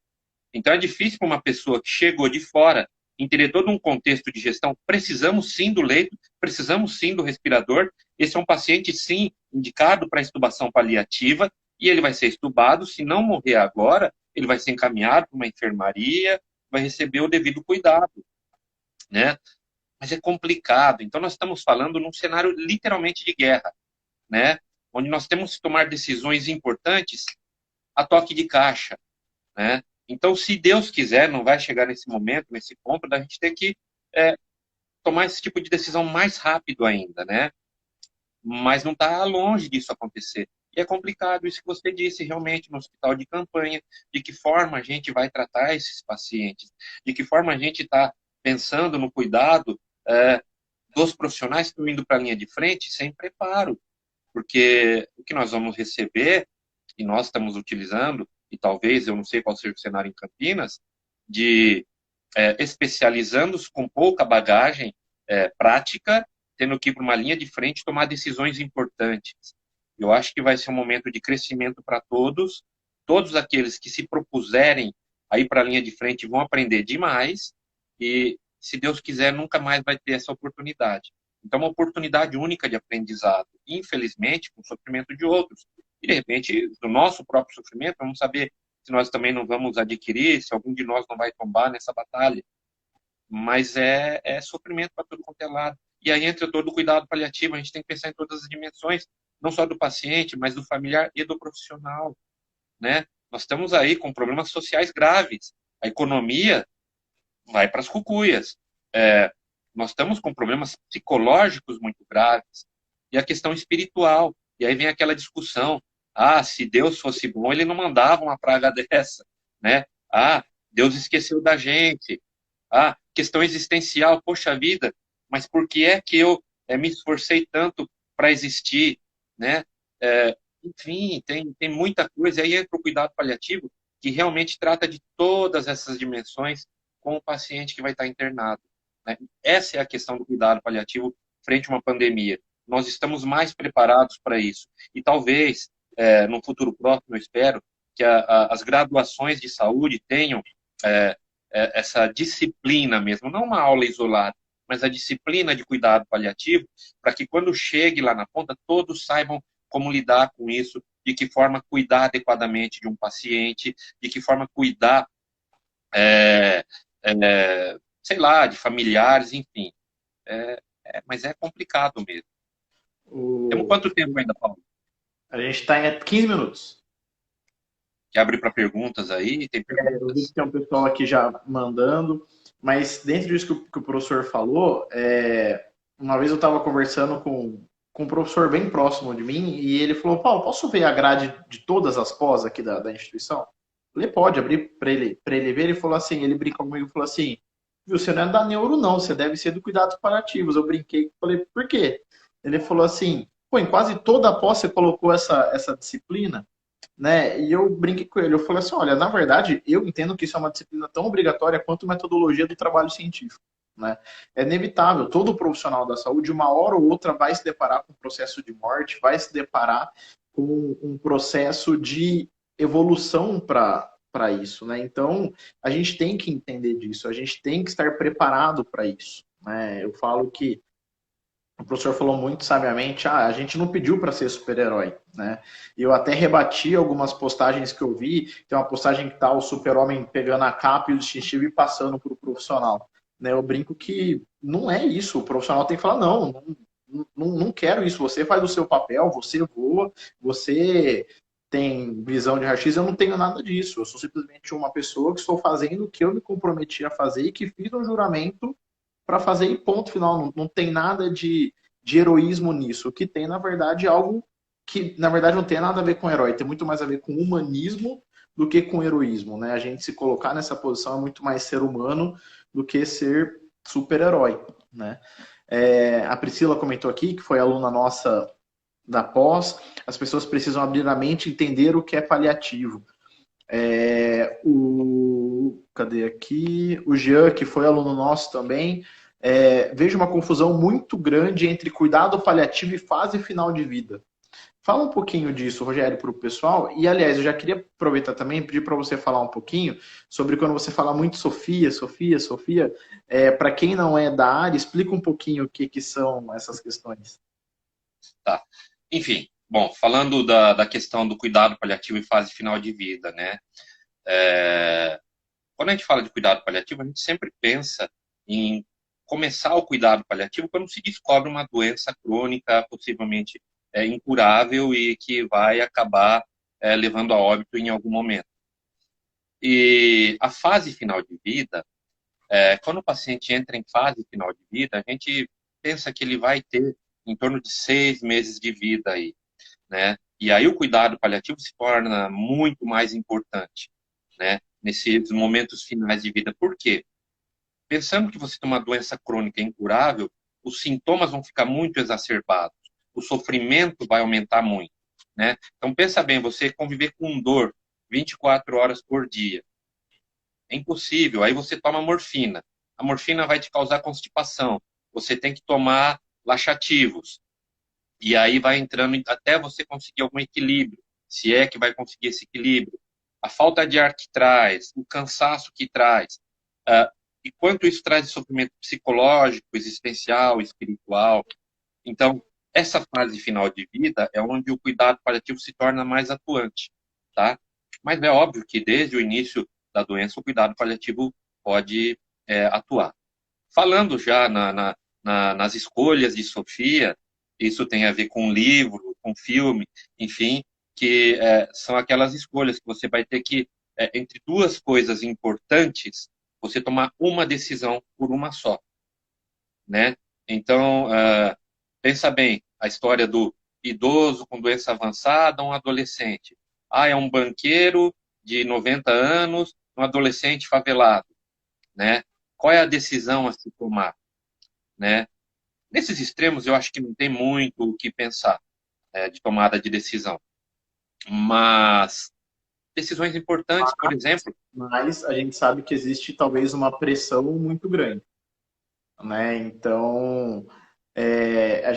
Então é difícil para uma pessoa que chegou de fora entender todo um contexto de gestão. Precisamos sim do leito, precisamos sim do respirador. Esse é um paciente sim indicado para intubação paliativa e ele vai ser estubado. Se não morrer agora, ele vai ser encaminhado para uma enfermaria, vai receber o devido cuidado, né? Mas é complicado. Então nós estamos falando num cenário literalmente de guerra, né? Onde nós temos que tomar decisões importantes a toque de caixa, né? Então, se Deus quiser, não vai chegar nesse momento, nesse ponto, da gente ter que tomar esse tipo de decisão mais rápido ainda, né? Mas não está longe disso acontecer. E é complicado isso que você disse, realmente, no hospital de campanha, de que forma a gente vai tratar esses pacientes, de que forma a gente está pensando no cuidado dos profissionais que estão indo para a linha de frente sem preparo, porque o que nós vamos receber, e nós estamos utilizando, e talvez, eu não sei qual seja o cenário em Campinas, de especializando-se com pouca bagagem prática, tendo que ir para uma linha de frente e tomar decisões importantes. Eu acho que vai ser um momento de crescimento para todos. Todos aqueles que se propuserem a ir para a linha de frente vão aprender demais e, se Deus quiser, nunca mais vai ter essa oportunidade. Então, uma oportunidade única de aprendizado. Infelizmente, com o sofrimento de outros. E, de repente, do nosso próprio sofrimento, vamos saber se nós também não vamos adquirir, se algum de nós não vai tombar nessa batalha. Mas é sofrimento para todo quanto é lado. E aí entra todo o cuidado paliativo, a gente tem que pensar em todas as dimensões, não só do paciente, mas do familiar e do profissional, né? Nós estamos aí com problemas sociais graves. A economia vai para as cucuias. Nós estamos com problemas psicológicos muito graves. E a questão espiritual. E aí vem aquela discussão. Ah, se Deus fosse bom, ele não mandava uma praga dessa, né? Ah, Deus esqueceu da gente. Ah, questão existencial, poxa vida, mas por que é que eu me esforcei tanto para existir, né? Enfim, tem muita coisa. E aí entra o cuidado paliativo, que realmente trata de todas essas dimensões com o paciente que vai estar internado, né? Essa é a questão do cuidado paliativo frente a uma pandemia. Nós estamos mais preparados para isso. E talvez, no futuro próximo, eu espero, que as graduações de saúde tenham essa disciplina mesmo, não uma aula isolada, mas a disciplina de cuidado paliativo, para que quando chegue lá na ponta, todos saibam como lidar com isso, de que forma cuidar adequadamente de um paciente, de que forma cuidar é, sei lá, de familiares, enfim. Mas é complicado mesmo. Temos O, quanto tempo ainda, Paulo? a gente está em 15 minutos. Que abre para perguntas aí? Tem Eu vi que perguntas? tem um pessoal aqui já mandando, mas dentro disso que o professor falou, uma vez eu estava conversando com um professor bem próximo de mim e ele falou: Paulo, posso ver a grade de todas as pós aqui da instituição? Ele pode abrir para ele ver. Ele falou assim: ele brincou comigo e falou assim: viu, você não é da neuro, não, você deve ser do cuidados paliativos. Eu brinquei e falei: por quê? Ele falou assim: pô, em quase toda a pós você colocou essa disciplina, né? E eu brinquei com ele, eu falei assim, olha, na verdade, eu entendo que isso é uma disciplina tão obrigatória quanto metodologia do trabalho científico, né? É inevitável, todo profissional da saúde, uma hora ou outra, vai se deparar com um processo de morte, vai se deparar com um processo de evolução para isso, né? Então, a gente tem que entender disso, a gente tem que estar preparado para isso, né? Eu falo que o professor falou muito sabiamente, a gente não pediu para ser super-herói, né? E eu até rebati algumas postagens que eu vi, tem uma postagem que tá o super-homem pegando a capa e o distintivo e passando para o profissional, né? Eu brinco que não é isso, o profissional tem que falar, não quero isso, você faz o seu papel, você voa, você tem visão de raio-x, eu não tenho nada disso, eu sou simplesmente uma pessoa que estou fazendo o que eu me comprometi a fazer e que fiz um juramento para fazer e ponto final. Não tem nada de heroísmo nisso. O que tem, na verdade, é algo que, na verdade, não tem nada a ver com herói. Tem muito mais a ver com humanismo do que com heroísmo, né? A gente se colocar nessa posição é muito mais ser humano do que ser super-herói, né? A Priscila comentou aqui, que foi aluna nossa da pós, as pessoas precisam abrir a mente e entender o que é paliativo. Cadê aqui? O Jean, que foi aluno nosso também, vejo uma confusão muito grande entre cuidado paliativo e fase final de vida. Fala um pouquinho disso, Rogério, para o pessoal. E, aliás, eu já queria aproveitar também e pedir para você falar um pouquinho sobre quando você fala muito Sofia, Sofia, Sofia. Para quem não é da área, explica um pouquinho o que são essas questões. Tá. Enfim, bom, falando da questão do cuidado paliativo em fase final de vida, né? Quando a gente fala de cuidado paliativo, a gente sempre pensa em começar o cuidado paliativo quando se descobre uma doença crônica, possivelmente incurável e que vai acabar levando a óbito em algum momento. E a fase final de vida, quando o paciente entra em fase final de vida, a gente pensa que ele vai ter em torno de 6 meses de vida aí, né? E aí o cuidado paliativo se torna muito mais importante, né? Nesses momentos finais de vida. Por quê? Pensando que você tem uma doença crônica incurável, os sintomas vão ficar muito exacerbados, o sofrimento vai aumentar muito, né? Então pensa bem, você conviver com dor 24 horas por dia, é impossível. Aí você toma morfina. A morfina vai te causar constipação. Você tem que tomar laxativos. E aí vai entrando até você conseguir algum equilíbrio, se é que vai conseguir esse equilíbrio. A falta de ar que traz, o cansaço que traz, e quanto isso traz de sofrimento psicológico, existencial, espiritual. Então, essa fase final de vida é onde o cuidado paliativo se torna mais atuante, tá? Mas é óbvio que desde o início da doença o cuidado paliativo pode atuar. Falando já nas escolhas de Sofia, isso tem a ver com livro, com filme, enfim, que são aquelas escolhas que você vai ter que, entre duas coisas importantes, você tomar uma decisão por uma só, né? Então, pensa bem, a história do idoso com doença avançada, um adolescente. Ah, é um banqueiro de 90 anos, um adolescente favelado, né? Qual é a decisão a se tomar, né? Nesses extremos, eu acho que não tem muito o que pensar de tomada de decisão. Mas decisões importantes, por exemplo, Mas a gente sabe que existe talvez uma pressão muito grande, né? Então,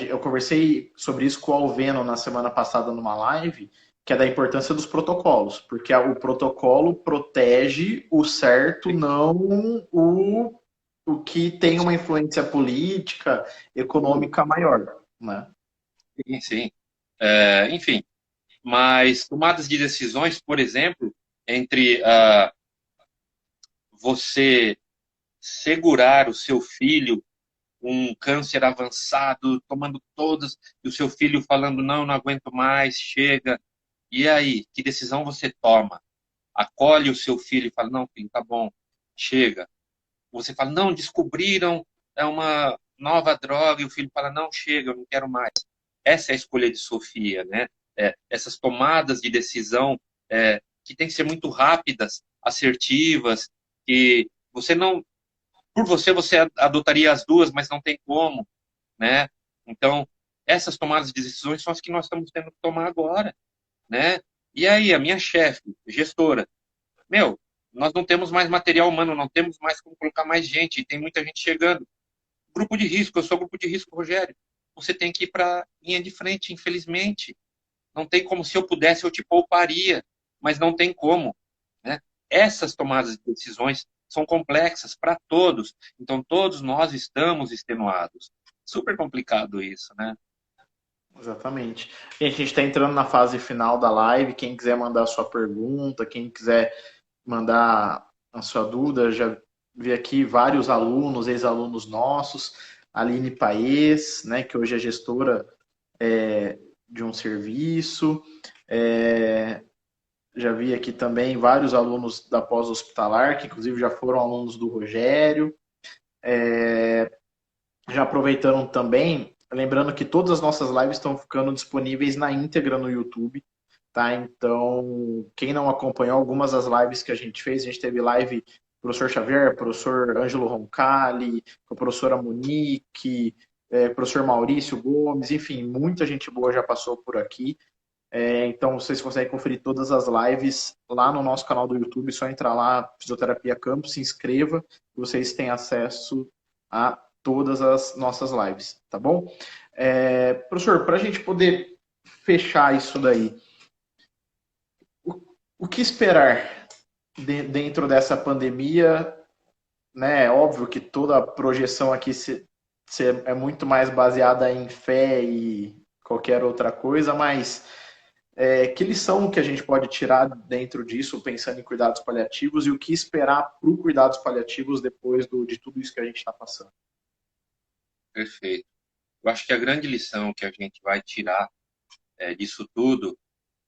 eu conversei sobre isso com o Alveno na semana passada numa live, que é da importância dos protocolos, porque o protocolo protege o certo, não o que tem uma influência política, econômica maior, né? sim, sim. Enfim, mas tomadas de decisões, por exemplo, entre você segurar o seu filho um câncer avançado, tomando todas, e o seu filho falando, não, não aguento mais, chega. E aí, que decisão você toma? Acolhe o seu filho e fala, não, filho, tá bom, chega. Você fala, não, descobriram uma nova droga, e o filho fala, não, chega, eu não quero mais. Essa é a escolha de Sofia, né? Essas tomadas de decisão que tem que ser muito rápidas, assertivas, que você não, por você adotaria as duas, mas não tem como, né? Então, essas tomadas de decisões são as que nós estamos tendo que tomar agora, né? E aí, a minha chefe, gestora, meu, nós não temos mais material humano, não temos mais como colocar mais gente, tem muita gente chegando. Grupo de risco, eu sou grupo de risco, Rogério. Você tem que ir para linha de frente, infelizmente. Não tem como, se eu pudesse, eu te pouparia, mas não tem como, né? Essas tomadas de decisões são complexas para todos, então todos nós estamos extenuados. Super complicado isso, né? Exatamente. E a gente está entrando na fase final da live. Quem quiser mandar a sua pergunta, quem quiser mandar a sua dúvida, já vi aqui vários alunos, ex-alunos nossos, Aline Paes, né, que hoje é gestora de um serviço. Já vi aqui também vários alunos da pós-hospitalar, que inclusive já foram alunos do Rogério. Já aproveitando também, lembrando que todas as nossas lives estão ficando disponíveis na íntegra no YouTube, tá? Então, quem não acompanhou algumas das lives que a gente fez, a gente teve live com o professor Xavier, professor Ângelo Roncalli, com a professora Monique, professor Maurício Gomes, enfim, muita gente boa já passou por aqui. Então, vocês conseguem conferir todas as lives lá no nosso canal do YouTube, só entrar lá, Fisioterapia Campus, se inscreva, e vocês têm acesso a todas as nossas lives, tá bom? Professor, para a gente poder fechar isso daí, o que esperar dentro dessa pandemia? Né? É óbvio que toda a projeção aqui é muito mais baseada em fé e qualquer outra coisa, mas que lição que a gente pode tirar dentro disso, pensando em cuidados paliativos, e o que esperar para os cuidados paliativos depois de tudo isso que a gente está passando? Perfeito. Eu acho que a grande lição que a gente vai tirar disso tudo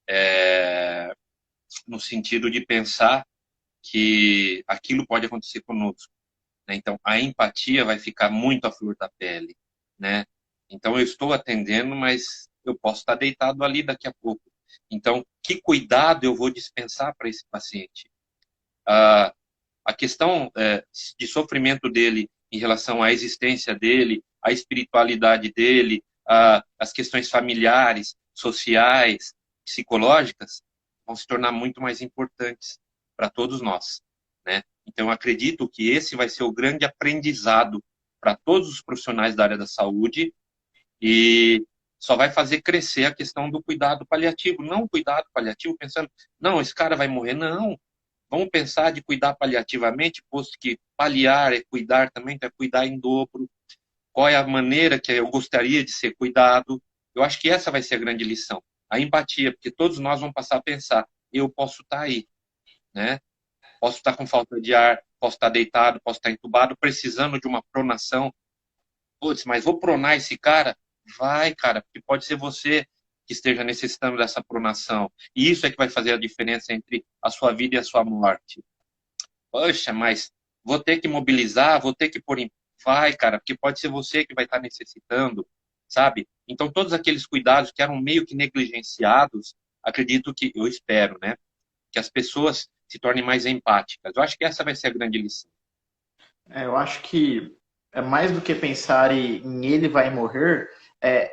é no sentido de pensar que aquilo pode acontecer conosco, né? Então, a empatia vai ficar muito à flor da pele, né? Então, eu estou atendendo, mas eu posso estar deitado ali daqui a pouco. Então, que cuidado eu vou dispensar para esse paciente? Ah, a questão de sofrimento dele em relação à existência dele, à espiritualidade dele, as questões familiares, sociais, psicológicas, vão se tornar muito mais importantes para todos nós, né? Então, eu acredito que esse vai ser o grande aprendizado para todos os profissionais da área da saúde e só vai fazer crescer a questão do cuidado paliativo. Não cuidado paliativo pensando, não, esse cara vai morrer. Não, vamos pensar de cuidar paliativamente, posto que paliar é cuidar também, então é cuidar em dobro. Qual é a maneira que eu gostaria de ser cuidado? Eu acho que essa vai ser a grande lição. A empatia, porque todos nós vamos passar a pensar, eu posso estar aí, né? Posso estar com falta de ar, posso estar deitado, posso estar entubado, precisando de uma pronação. Putz, mas vou pronar esse cara? Vai, cara, porque pode ser você que esteja necessitando dessa pronação. E isso é que vai fazer a diferença entre a sua vida e a sua morte. Poxa, mas vou ter que mobilizar, vou ter que pôr em. Vai, cara, porque pode ser você que vai estar necessitando, sabe? Então, todos aqueles cuidados que eram meio que negligenciados, acredito que, eu espero, né? Que as pessoas se tornem mais empáticas. Eu acho que essa vai ser a grande lição. Eu acho que é mais do que pensar em ele vai morrer,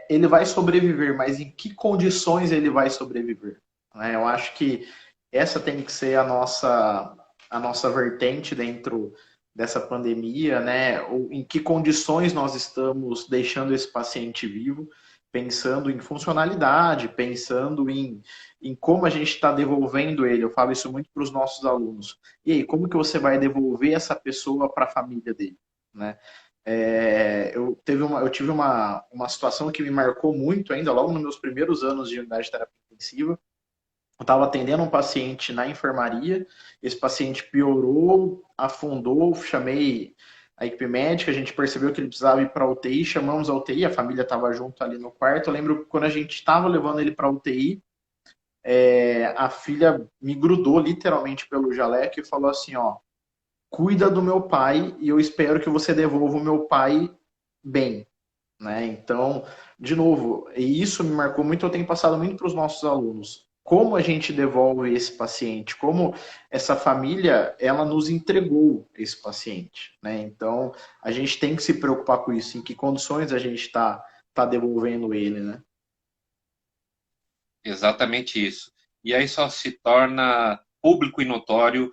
ele vai sobreviver, mas em que condições ele vai sobreviver? Né? Eu acho que essa tem que ser a nossa vertente dentro dessa pandemia, né? Ou em que condições nós estamos deixando esse paciente vivo, pensando em funcionalidade, pensando em como a gente está devolvendo ele. Eu falo isso muito para os nossos alunos. E aí, como que você vai devolver essa pessoa para a família dele, né? Eu tive uma situação que me marcou muito ainda, logo nos meus primeiros anos de unidade de terapia intensiva. Eu estava atendendo um paciente na enfermaria, esse paciente piorou, afundou, chamei a equipe médica, a gente percebeu que ele precisava ir para a UTI, chamamos a UTI, a família estava junto ali no quarto. Eu lembro que quando a gente estava levando ele para a UTI, a filha me grudou literalmente pelo jaleco e falou assim, ó, cuida do meu pai e eu espero que você devolva o meu pai bem, né? Então, de novo, e isso me marcou muito, eu tenho passado muito para os nossos alunos. Como a gente devolve esse paciente? Como essa família, ela nos entregou esse paciente, né? Então, a gente tem que se preocupar com isso, em que condições a gente tá devolvendo ele, né? Exatamente isso. E aí só se torna público e notório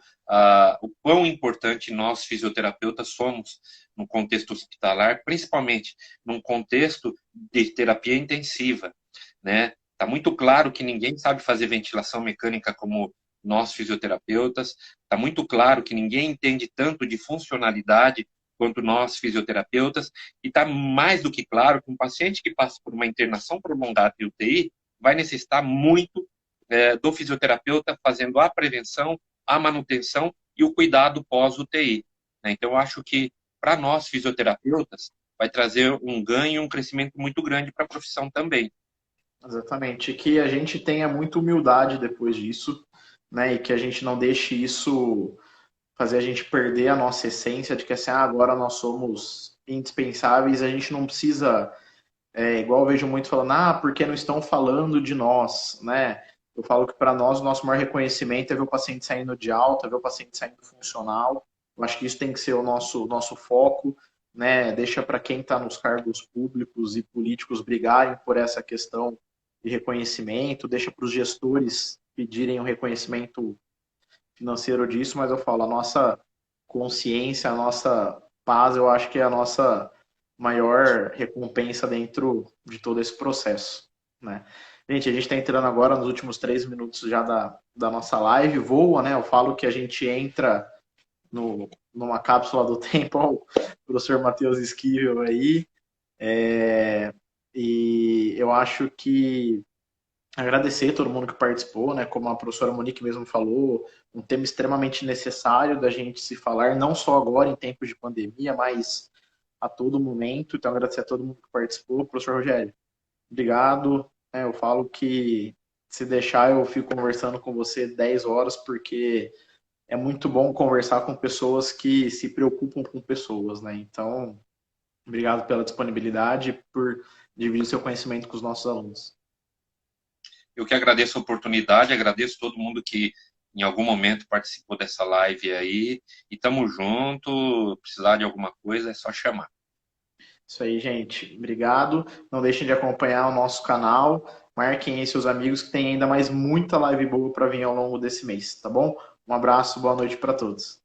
o quão importante nós, fisioterapeutas, somos no contexto hospitalar, principalmente num contexto de terapia intensiva, né? Está muito claro que ninguém sabe fazer ventilação mecânica como nós, fisioterapeutas. Está muito claro que ninguém entende tanto de funcionalidade quanto nós, fisioterapeutas. E está mais do que claro que um paciente que passa por uma internação prolongada de UTI vai necessitar muito do fisioterapeuta fazendo a prevenção, a manutenção e o cuidado pós-UTI. Né? Então, eu acho que, para nós, fisioterapeutas, vai trazer um ganho, um crescimento muito grande para a profissão também. Exatamente. E que a gente tenha muita humildade depois disso, né? E que a gente não deixe isso fazer a gente perder a nossa essência de que assim, agora nós somos indispensáveis, a gente não precisa, igual eu vejo muito falando, porque não estão falando de nós, né? Eu falo que para nós o nosso maior reconhecimento é ver o paciente saindo de alta, ver o paciente saindo funcional. Eu acho que isso tem que ser o nosso foco, né? Deixa para quem está nos cargos públicos e políticos brigarem por essa questão de reconhecimento, deixa para os gestores pedirem o reconhecimento financeiro disso, mas eu falo, a nossa consciência, a nossa paz, eu acho que é a nossa maior recompensa dentro de todo esse processo, né? Gente, a gente está entrando agora nos últimos 3 minutos já da nossa live, voa, né? Eu falo que a gente entra numa cápsula do tempo, ó, o professor Matheus Esquivel aí, e eu acho que agradecer a todo mundo que participou, né? Como a professora Monique mesmo falou, um tema extremamente necessário da gente se falar, não só agora em tempos de pandemia, mas a todo momento. Então, agradecer a todo mundo que participou. Professor Rogério, obrigado. Eu falo que se deixar, eu fico conversando com você 10 horas, porque é muito bom conversar com pessoas que se preocupam com pessoas, né? Então, obrigado pela disponibilidade e por dividir seu conhecimento com os nossos alunos. Eu que agradeço a oportunidade, agradeço todo mundo que em algum momento participou dessa live aí. E tamo junto. Precisar de alguma coisa, é só chamar. Isso aí, gente. Obrigado. Não deixem de acompanhar o nosso canal. Marquem aí seus amigos que tem ainda mais muita live boa para vir ao longo desse mês, tá bom? Um abraço, boa noite para todos.